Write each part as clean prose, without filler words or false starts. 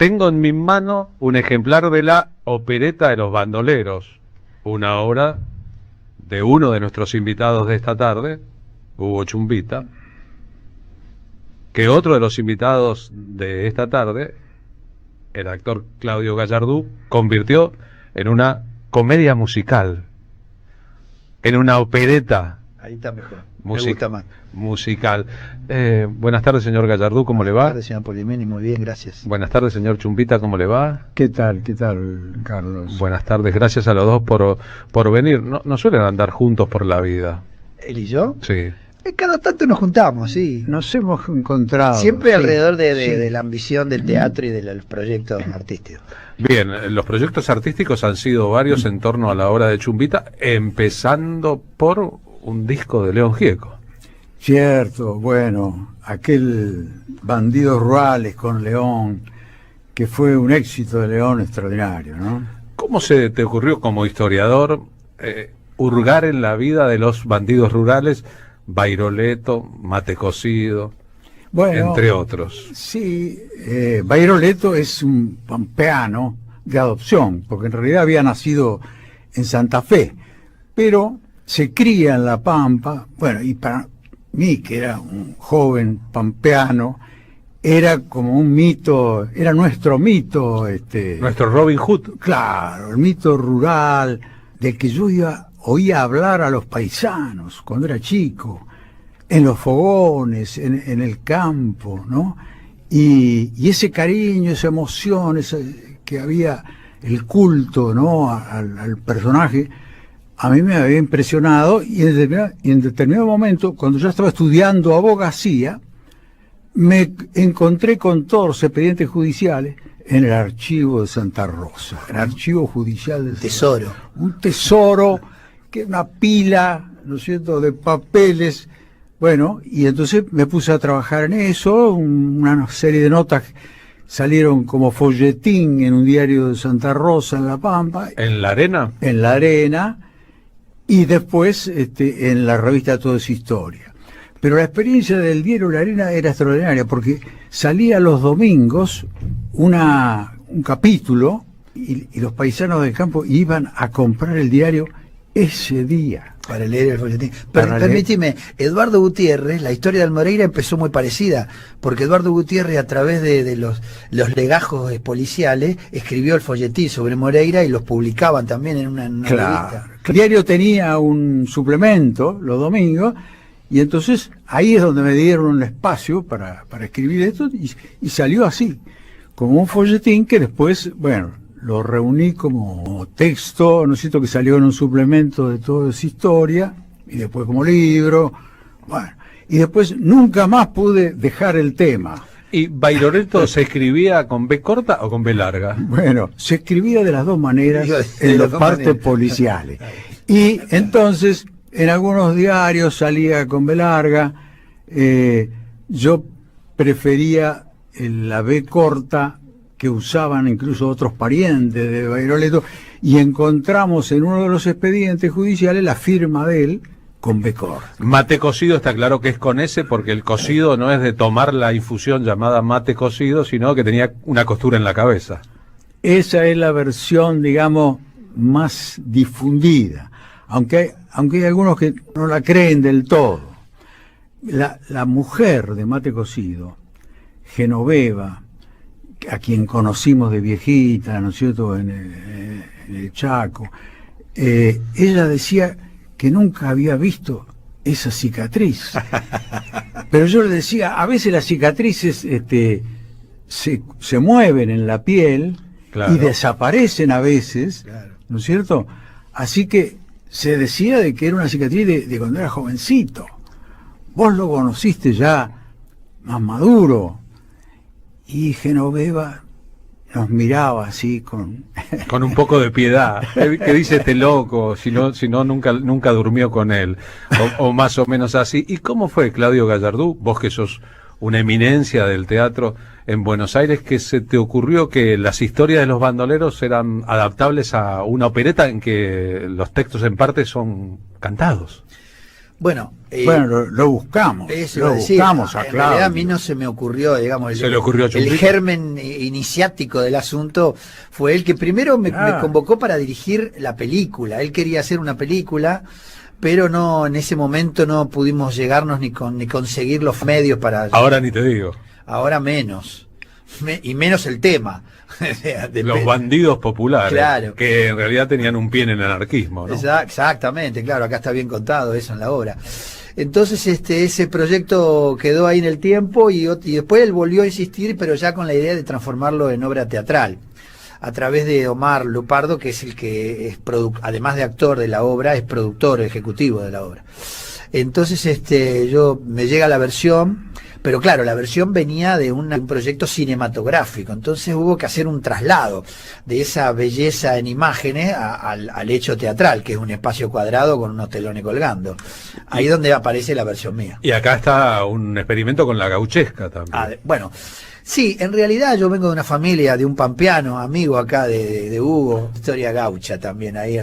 Tengo en mi mano un ejemplar de la Opereta de los Bandoleros, una obra de uno de nuestros invitados de esta tarde, Hugo Chumbita, que otro de los invitados de esta tarde, el actor Claudio Gallardú, convirtió en una comedia musical, en una opereta. Ahí está mejor. Me gusta más. Musical. Buenas tardes, señor Gallardú, ¿cómo le va? Buenas tardes, señor Polimeni, muy bien, gracias. Buenas tardes, señor Chumbita, ¿cómo le va? ¿Qué tal, Carlos? Buenas tardes, gracias a los dos por venir. No suelen andar juntos por la vida. ¿Él y yo? Sí. Cada tanto nos juntamos, sí. Nos hemos encontrado. Siempre sí, alrededor sí. de la ambición del teatro y de los proyectos artísticos. Bien, los proyectos artísticos han sido varios en torno a la obra de Chumbita, empezando por un disco de León Gieco. Cierto, bueno, aquel Bandidos Rurales con León, que fue un éxito de León extraordinario, ¿no? ¿Cómo se te ocurrió como historiador hurgar en la vida de los bandidos rurales, Bairoleto, Mate Cocido, bueno, entre otros? Sí, Bairoleto es un pampeano de adopción, porque en realidad había nacido en Santa Fe, pero se cría en La Pampa. Bueno, y para mí, que era un joven pampeano, era como un mito, era nuestro mito. Nuestro Robin Hood. Claro, el mito rural, del que yo oía hablar a los paisanos cuando era chico, en los fogones, en el campo, ¿no? Y ese cariño, esa emoción, que había, el culto, ¿no? al personaje, a mí me había impresionado, y en determinado momento, cuando yo estaba estudiando abogacía, me encontré con todos los expedientes judiciales en el archivo de Santa Rosa, el archivo judicial de Tesoro. Santa Rosa. Un tesoro, que una pila, ¿no es cierto?, de papeles. Bueno, y entonces me puse a trabajar en eso, una serie de notas salieron como folletín en un diario de Santa Rosa, en La Pampa. ¿En La Arena? En La Arena. Y después en la revista Todo es Historia. Pero la experiencia del diario La Arena era extraordinaria, porque salía los domingos un capítulo y los paisanos del campo iban a comprar el diario ese día. Para leer el folletín. Permíteme, Eduardo Gutiérrez, la historia del Moreira empezó muy parecida, porque Eduardo Gutiérrez, a través de los legajos policiales, escribió el folletín sobre Moreira y los publicaban también en una revista. El diario tenía un suplemento los domingos, y entonces ahí es donde me dieron un espacio para escribir esto, y salió así, como un folletín que después, bueno, lo reuní como texto, ¿no es cierto?, que salió en un suplemento de Todo es Historia, y después como libro, bueno, y después nunca más pude dejar el tema. ¿Y Bairoleto se escribía con B corta o con B larga? Bueno, se escribía de las dos maneras en las partes policiales. Y entonces, en algunos diarios salía con B larga, yo prefería la B corta, que usaban incluso otros parientes de Bairoleto, y encontramos en uno de los expedientes judiciales la firma de él con B corta. Mate Cocido está claro que es con S, porque el cocido no es de tomar la infusión llamada mate cocido, sino que tenía una costura en la cabeza. Esa es la versión, digamos, más difundida, aunque hay algunos que no la creen del todo. La mujer de Mate Cocido, Genoveva, a quien conocimos de viejita, ¿no es cierto?, en el Chaco, ella decía que nunca había visto esa cicatriz. Pero yo le decía, a veces las cicatrices se mueven en la piel, claro, y desaparecen a veces, claro, ¿no es cierto? Así que se decía de que era una cicatriz de cuando era jovencito. Vos lo conociste ya más maduro. Y Genoveva nos miraba así con un poco de piedad, que dice este loco, si no nunca durmió con él, o más o menos así. ¿Y cómo fue, Claudio Gallardú, vos que sos una eminencia del teatro en Buenos Aires, que se te ocurrió que las historias de los bandoleros eran adaptables a una opereta en que los textos en parte son cantados? Bueno, bueno, lo buscamos. Eso lo decir, buscamos a en realidad a mí Claudio. no se me ocurrió, digamos, Se le ocurrió a el Chumbito. germen iniciático del asunto fue el que primero me convocó para dirigir la película. Él quería hacer una película, pero no, en ese momento no pudimos llegarnos ni conseguir los medios para... Ahora ni te digo. Ahora menos. Y menos el tema. Los bandidos populares, Claro. que en realidad tenían un pie en el anarquismo, ¿no? Exactamente, claro, acá está bien contado eso en la obra. Entonces ese proyecto quedó ahí en el tiempo y después él volvió a insistir, pero ya con la idea de transformarlo en obra teatral, a través de Omar Lupardo, que es el que es además de actor de la obra, es productor ejecutivo de la obra. Entonces me llega la versión, pero claro, la versión venía de un proyecto cinematográfico, entonces hubo que hacer un traslado de esa belleza en imágenes al hecho teatral, que es un espacio cuadrado con unos telones colgando. Ahí es donde aparece la versión mía. Y acá está un experimento con la gauchesca también. Bueno, sí, en realidad yo vengo de una familia, de un pampeano, amigo acá de Hugo, historia gaucha también. Ahí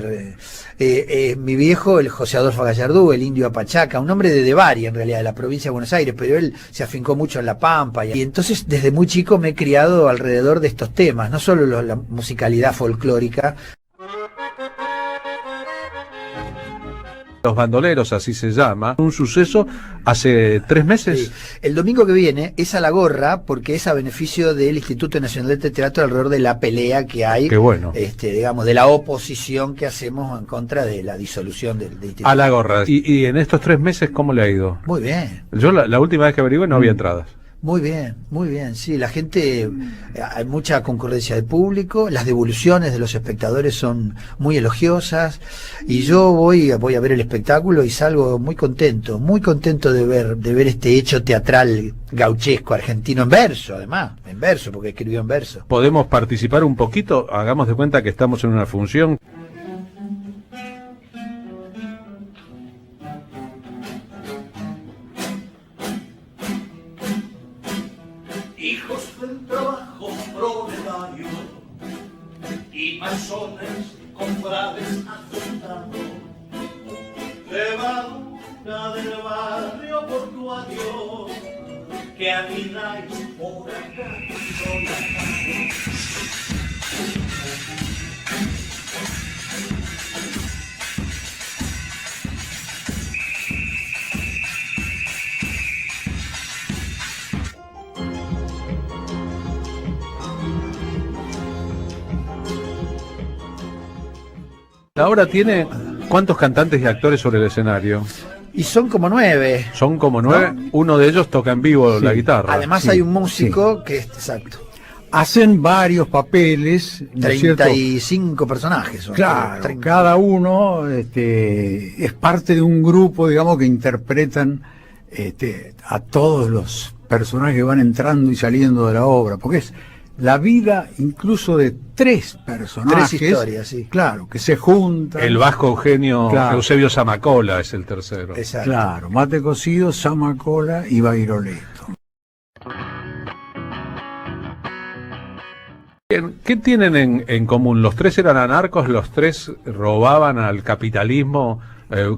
mi viejo, el José Adolfo Gallardú, el indio Apachaca, un hombre de Bari, en realidad, de la provincia de Buenos Aires, pero él se afincó mucho en La Pampa. Y entonces desde muy chico me he criado alrededor de estos temas, no solo la musicalidad folclórica. Los bandoleros, así se llama, un suceso hace 3 meses. Sí. El domingo que viene es a la gorra, porque es a beneficio del Instituto Nacional de Teatro alrededor de la pelea que hay, Qué bueno. Digamos, de la oposición que hacemos en contra de la disolución del instituto. A la gorra. Y en estos 3 meses, ¿cómo le ha ido? Muy bien. Yo la última vez que averigué no había entradas. Muy bien, sí, la gente, hay mucha concurrencia de público, las devoluciones de los espectadores son muy elogiosas y yo voy a ver el espectáculo y salgo muy contento de ver este hecho teatral gauchesco argentino en verso, además, en verso, porque escribió en verso. ¿Podemos participar un poquito? Hagamos de cuenta que estamos en una función. Hijos del trabajo proletario y masones confrades ajuntando, levanta del barrio portuario que anidáis por acá solamente. La obra tiene ¿cuántos cantantes y actores sobre el escenario? Y son como 9. Son como 9. ¿No? Uno de ellos toca en vivo Sí. la guitarra. Además Sí, hay un músico que es exacto. Hacen varios papeles, ¿no es cierto? 35 personajes son. Claro, 30. cada uno es parte de un grupo, digamos, que interpretan a todos los personajes que van entrando y saliendo de la obra, porque es la vida incluso de 3 personajes. 3 historias, sí. Claro, que se juntan. El vasco Eugenio Claro. Eusebio Zamacola es el tercero. Exacto. Claro, Mate Cocido, Zamacola y Bairoleto. ¿Qué tienen en común? ¿Los 3 eran anarcos? ¿Los 3 robaban al capitalismo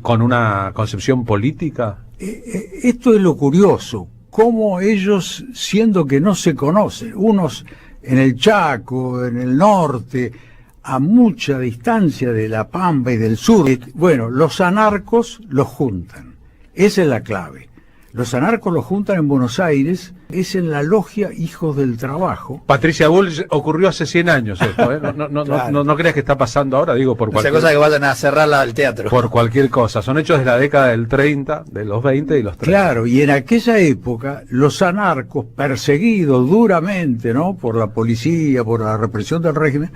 con una concepción política? Esto es lo curioso, cómo ellos, siendo que no se conocen, unos en el Chaco, en el norte, a mucha distancia de La Pampa y del sur, bueno, los anarcos los juntan. Esa es la clave. Los anarcos los juntan en Buenos Aires, es en la logia Hijos del Trabajo. Patricia Bull, ocurrió hace 100 años esto, ¿eh? Claro. No creas que está pasando ahora, digo, por Esa cualquier cosa que vayan a cerrar el teatro. por cualquier cosa. Son hechos de la década del 30, de los 20 y los 30. Claro, y en aquella época los anarcos, perseguidos duramente, ¿no?, por la policía, por la represión del régimen,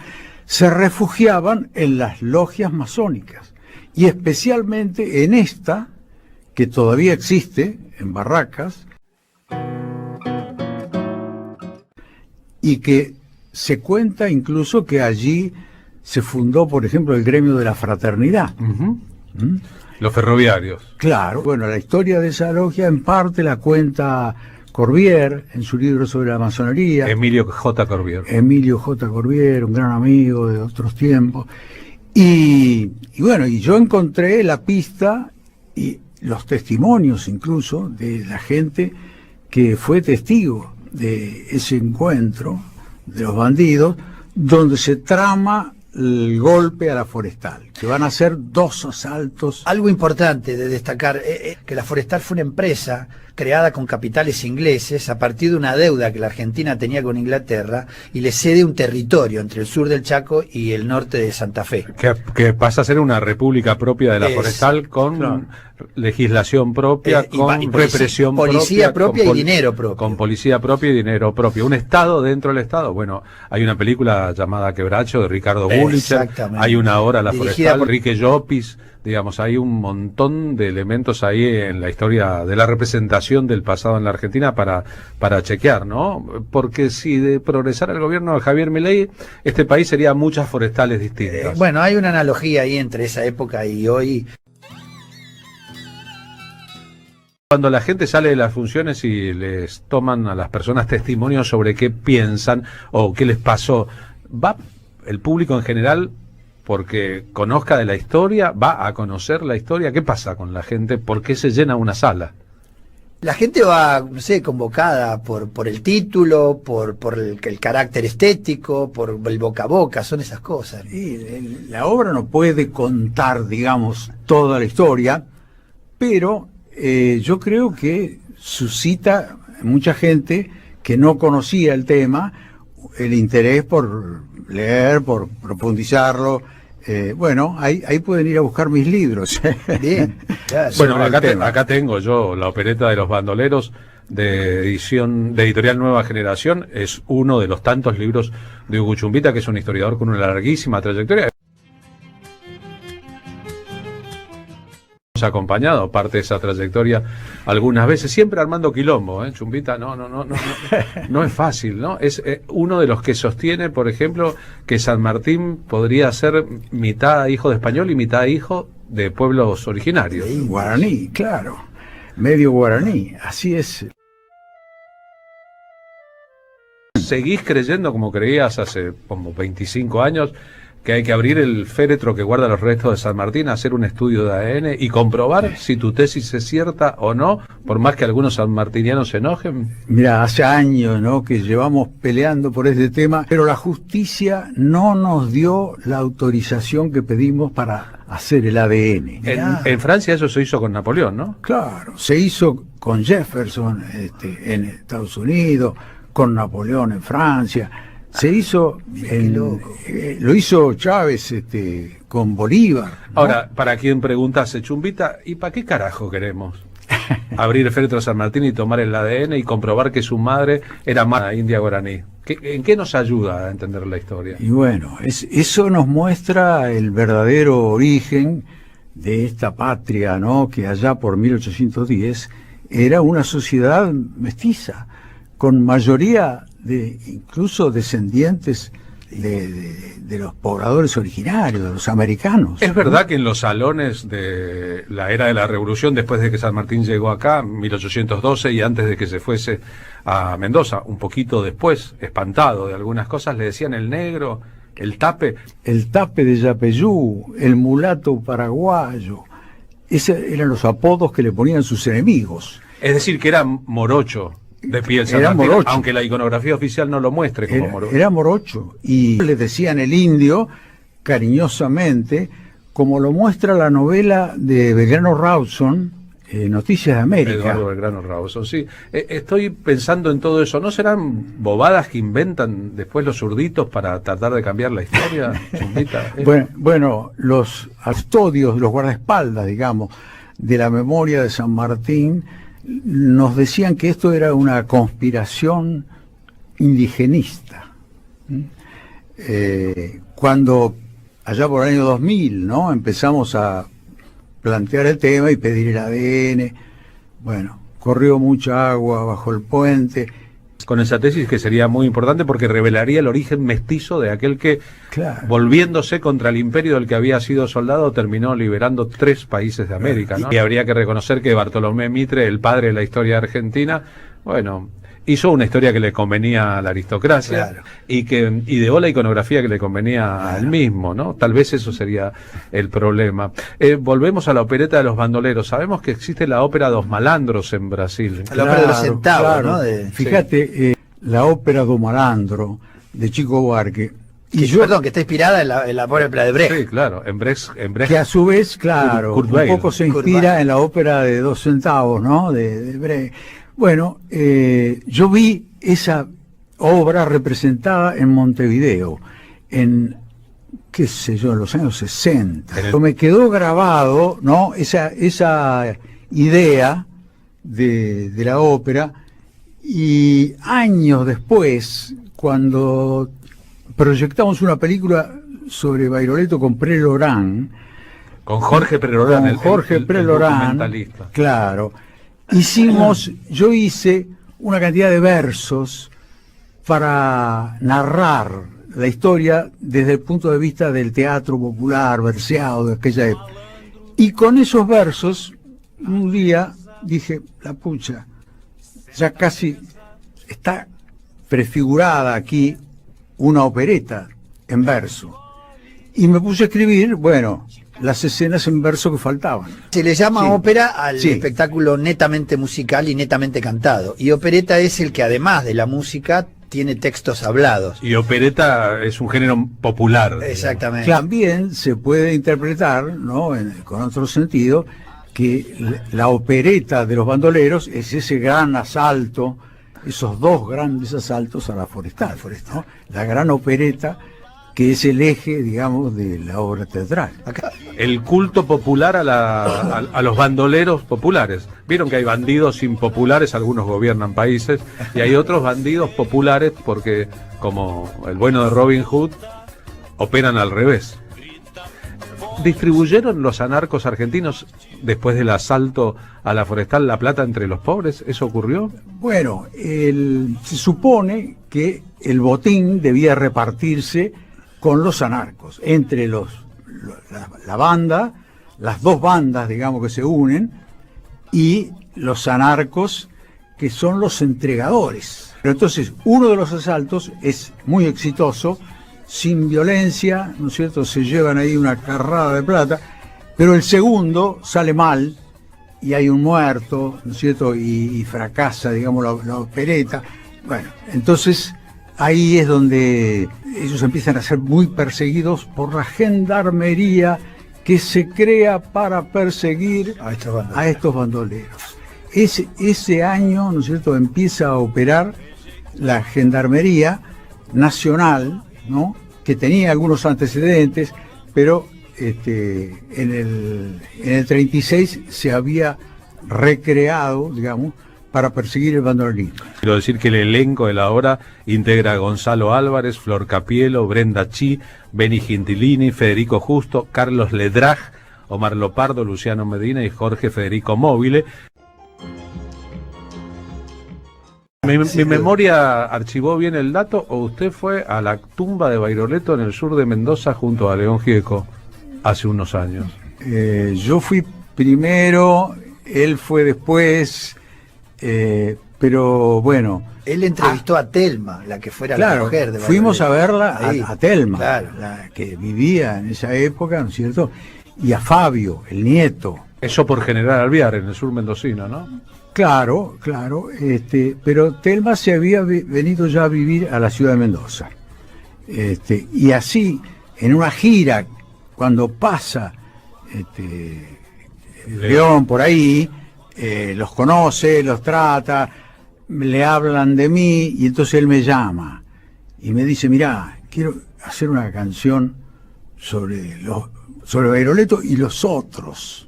se refugiaban en las logias masónicas, y especialmente en esta, que todavía existe, en Barracas, y que se cuenta incluso que allí se fundó, por ejemplo, el gremio de la fraternidad. Ujú. ¿Mm? Los ferroviarios. Claro, bueno, la historia de esa logia en parte la cuenta Corbier en su libro sobre la masonería. Emilio J. Corbier. Emilio J. Corbier, un gran amigo de otros tiempos. Y bueno, y yo encontré la pista y los testimonios incluso de la gente que fue testigo de ese encuentro de los bandidos, donde se trama el golpe a la Forestal, que van a ser 2 asaltos. Algo importante de destacar, que la Forestal fue una empresa creada con capitales ingleses a partir de una deuda que la Argentina tenía con Inglaterra, y le cede un territorio entre el sur del Chaco y el norte de Santa Fe. Que pasa a ser una república propia de la Forestal, con claro, legislación propia, con represión policía propia con y dinero propio. Con policía propia y dinero propio. Un Estado dentro del Estado. Bueno, hay una película llamada Quebracho de Ricardo Bullicher, hay una obra La Dirigida Forestal, por Enrique Llopis. Digamos, hay un montón de elementos ahí en la historia de la representación del pasado en la Argentina para chequear, ¿no? Porque si de progresar el gobierno de Javier Milei, este país sería muchas forestales distintas. Bueno, hay una analogía ahí entre esa época y hoy. Cuando la gente sale de las funciones y les toman a las personas testimonios sobre qué piensan o qué les pasó, ¿va el público en general porque conozca de la historia, va a conocer la historia? ¿Qué pasa con la gente? ¿Por qué se llena una sala? La gente va, no sé, convocada por el título, por el carácter estético, por el boca a boca, son esas cosas. Y la obra no puede contar, digamos, toda la historia, pero yo creo que suscita en mucha gente que no conocía el tema el interés por leer, por profundizarlo. Bueno, ahí pueden ir a buscar mis libros. Bien, claro. Bueno, acá tengo yo La opereta de los bandoleros, de editorial Nueva Generación. Es uno de los tantos libros de Hugo Chumbita, que es un historiador con una larguísima trayectoria. Acompañado parte de esa trayectoria algunas veces, siempre armando quilombo, Chumbita no es fácil, ¿no? Es uno de los que sostiene, por ejemplo, que San Martín podría ser mitad hijo de español y mitad hijo de pueblos originarios. Sí, guaraní, claro, medio guaraní, así es. ¿Seguís creyendo, como creías hace como 25 años, que hay que abrir el féretro que guarda los restos de San Martín, hacer un estudio de ADN y comprobar si tu tesis es cierta o no, por más que algunos sanmartinianos se enojen? Mira, hace años, ¿no?, que llevamos peleando por este tema, pero la justicia no nos dio la autorización que pedimos para hacer el ADN. En Francia eso se hizo con Napoleón, ¿no? Claro, se hizo con Jefferson en Estados Unidos, con Napoleón en Francia. Se hizo, lo hizo Chávez con Bolívar, ¿no? Ahora, para quien preguntase, Chumbita, ¿y para qué carajo queremos abrir el féretro de San Martín y tomar el ADN y comprobar que su madre era india guaraní? ¿En qué nos ayuda a entender la historia? Y bueno, eso nos muestra el verdadero origen de esta patria, ¿no?, que allá por 1810 era una sociedad mestiza, con mayoría de incluso descendientes de los pobladores originarios, de los americanos. Es verdad que en los salones de la era de la Revolución, después de que San Martín llegó acá, 1812, y antes de que se fuese a Mendoza, un poquito después, espantado de algunas cosas, le decían el negro, el tape. El tape de Yapeyú, el mulato paraguayo, esos eran los apodos que le ponían sus enemigos. Es decir, que era morocho de piel San Martín, morocho, aunque la iconografía oficial no lo muestre como morocho. Era morocho, y le decían el indio cariñosamente, como lo muestra la novela de Belgrano Rawson, Noticias de América. Eduardo Belgrano Rawson, sí. Estoy pensando en todo eso. ¿No serán bobadas que inventan después los zurditos para tratar de cambiar la historia, Chumbita? Bueno, los custodios, los guardaespaldas, digamos, de la memoria de San Martín, nos decían que esto era una conspiración indigenista. Cuando allá por el año 2000, ¿no?, empezamos a plantear el tema y pedir el ADN, bueno, corrió mucha agua bajo el puente. Con esa tesis, que sería muy importante porque revelaría el origen mestizo de aquel que, claro, volviéndose contra el imperio del que había sido soldado, terminó liberando 3 países de América, ¿no? Y habría que reconocer que Bartolomé Mitre, el padre de la historia argentina, bueno, hizo una historia que le convenía a la aristocracia, Claro. y que ideó la iconografía que le convenía a él mismo, ¿no? Tal vez eso sería el problema. Volvemos a la opereta de los bandoleros. Sabemos que existe la ópera Dos Malandros en Brasil. La ópera de los centavos, ¿no? Fíjate, la ópera do Malandro de Chico Buarque. Perdón, que está inspirada en la ópera de Brecht. Sí, claro, en Brecht. Que a su vez, claro, Kurt un Weill. poco se Kurt inspira Weill. en la ópera de 2 centavos, ¿no? De Brecht. Bueno, yo vi esa obra representada en Montevideo, en, qué sé yo, en los años 60. Me quedó grabado, ¿no? Esa idea de la ópera, y años después, cuando proyectamos una película sobre Bairoleto con Prelorán, Con Jorge Prelorán, con Jorge el Prelorán, documentalista. claro, yo hice una cantidad de versos para narrar la historia desde el punto de vista del teatro popular, verseado de aquella época. Y con esos versos, un día dije, la pucha, ya casi está prefigurada aquí una opereta en verso. Y me puse a escribir, bueno, las escenas en verso que faltaban. Se le llama Sí. ópera al Sí. espectáculo netamente musical y netamente cantado. Y opereta es el que además de la música tiene textos hablados. Y opereta es un género popular. Exactamente. También se puede interpretar, ¿no? Con otro sentido, que la opereta de los bandoleros es ese gran asalto, esos dos grandes asaltos a la forestal, ¿no? La gran opereta, que es el eje, digamos, de la obra teatral. Acá, El culto popular a los bandoleros populares. Vieron que hay bandidos impopulares, algunos gobiernan países, y hay otros bandidos populares porque, como el bueno de Robin Hood, operan al revés. ¿Distribuyeron los anarcos argentinos después del asalto a la forestal la plata entre los pobres? ¿Eso ocurrió? Bueno, se supone que el debía repartirse con los anarcos, entre la banda, las dos bandas, digamos, que se unen, y los anarcos, que son los entregadores. Pero entonces, uno de los asaltos es muy exitoso, sin violencia, ¿no es cierto? Se llevan ahí una carrada de plata, pero el segundo sale mal, y hay un muerto, ¿no es cierto? Y fracasa, digamos, la opereta. Bueno, entonces ahí es donde ellos empiezan a ser muy perseguidos por la gendarmería que se crea para perseguir a estos bandoleros. Ese año, ¿no es cierto?, empieza a operar la Gendarmería Nacional, ¿no?, que tenía algunos antecedentes, pero en el 36 se había recreado, digamos, para perseguir el bandolerismo. Quiero decir que el elenco de la obra integra a Gonzalo Álvarez, Flor Capielo, Brenda Chi, Beni Gentilini, Federico Justo, Carlos Ledrag, Omar Lopardo, Luciano Medina y Jorge Federico Móvile. ¿Mi memoria archivó bien el dato o usted fue a la tumba de Bairoleto en el sur de Mendoza junto a León Gieco hace unos años? Yo fui primero, él fue después, pero bueno. Él entrevistó a Telma, la que fuera la mujer de Bairoleto. Fuimos a verla a Telma, claro, la que vivía en esa época, ¿no es cierto? Y a Fabio, el nieto. Eso por General Alvear, en el sur mendocino, ¿no? Claro, pero Telma se había venido ya a vivir a la ciudad de Mendoza. Y así, en una gira, cuando pasa León por ahí, los conoce, los trata, le hablan de mí, y entonces él me llama y me dice, mirá, quiero hacer una canción sobre Bairoleto y los otros,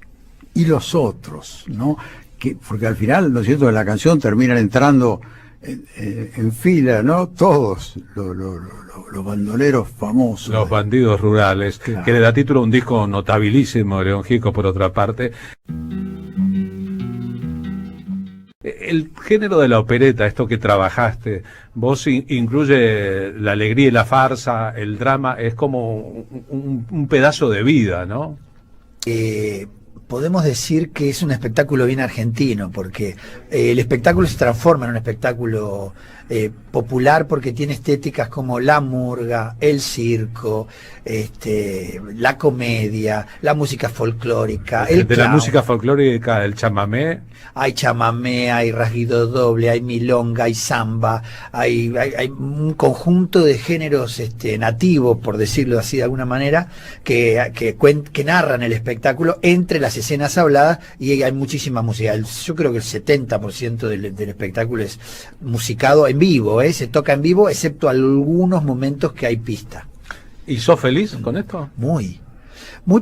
¿no? Porque al final, ¿no es cierto?, la canción terminan entrando en fila, ¿no? Todos los bandoleros famosos. Los bandidos rurales, claro, que le da título a un disco notabilísimo de León Gieco, por otra parte. El género de la opereta, esto que trabajaste, vos incluye la alegría y la farsa, el drama, es como un pedazo de vida, ¿no? podemos decir que es un espectáculo bien argentino, porque el espectáculo se transforma en un espectáculo popular porque tiene estéticas como la murga, el circo, la comedia, la música folclórica, el de la clown. música folclórica, el chamamé. Hay chamamé, hay rasguido doble, hay milonga, hay samba, hay un conjunto de géneros nativos, por decirlo así de alguna manera, que narran el espectáculo entre las escenas habladas, y hay muchísima música. Yo creo que el 70% del espectáculo es musicado en vivo, se toca en vivo, excepto algunos momentos que hay pista. ¿Y sos feliz con esto? Muy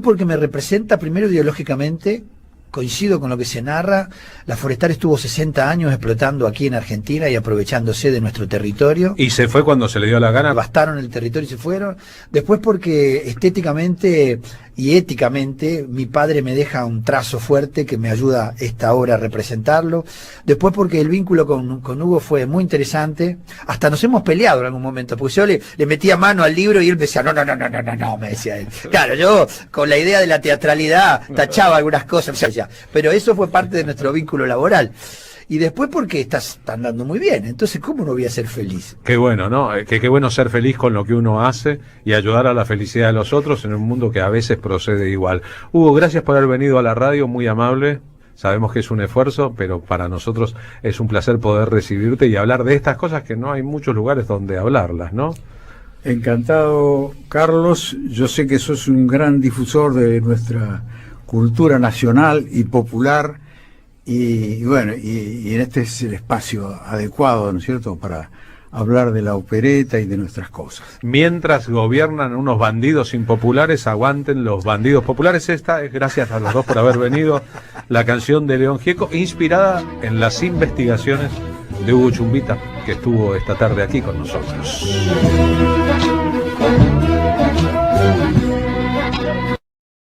porque me representa primero ideológicamente. Coincido con lo que se narra. La Forestal estuvo 60 años explotando aquí en Argentina y aprovechándose de nuestro territorio. ¿Y se fue cuando se le dio la gana? Bastaron el territorio y se fueron. Después porque estéticamente y éticamente mi padre me deja un trazo fuerte que me ayuda esta obra a representarlo. Después porque el vínculo con Hugo fue muy interesante. Hasta nos hemos peleado en algún momento, porque yo le metía mano al libro y él me decía, no, me decía él. Claro, yo con la idea de la teatralidad tachaba algunas cosas, pero eso fue parte de nuestro vínculo laboral. Y después porque está andando muy bien, entonces ¿cómo no voy a ser feliz? Qué bueno, ¿no? Qué bueno ser feliz con lo que uno hace y ayudar a la felicidad de los otros en un mundo que a veces procede igual. Hugo, gracias por haber venido a la radio, muy amable. Sabemos que es un esfuerzo, pero para nosotros es un placer poder recibirte y hablar de estas cosas que no hay muchos lugares donde hablarlas, ¿no? Encantado, Carlos. Yo sé que sos un gran difusor de nuestra cultura nacional y popular, y bueno, y en este es el espacio adecuado, ¿no es cierto?, para hablar de la opereta y de nuestras cosas. Mientras gobiernan unos bandidos impopulares, aguanten los bandidos populares. Esta es, gracias a los dos por haber venido, la canción de León Gieco, inspirada en las investigaciones de Hugo Chumbita, que estuvo esta tarde aquí con nosotros.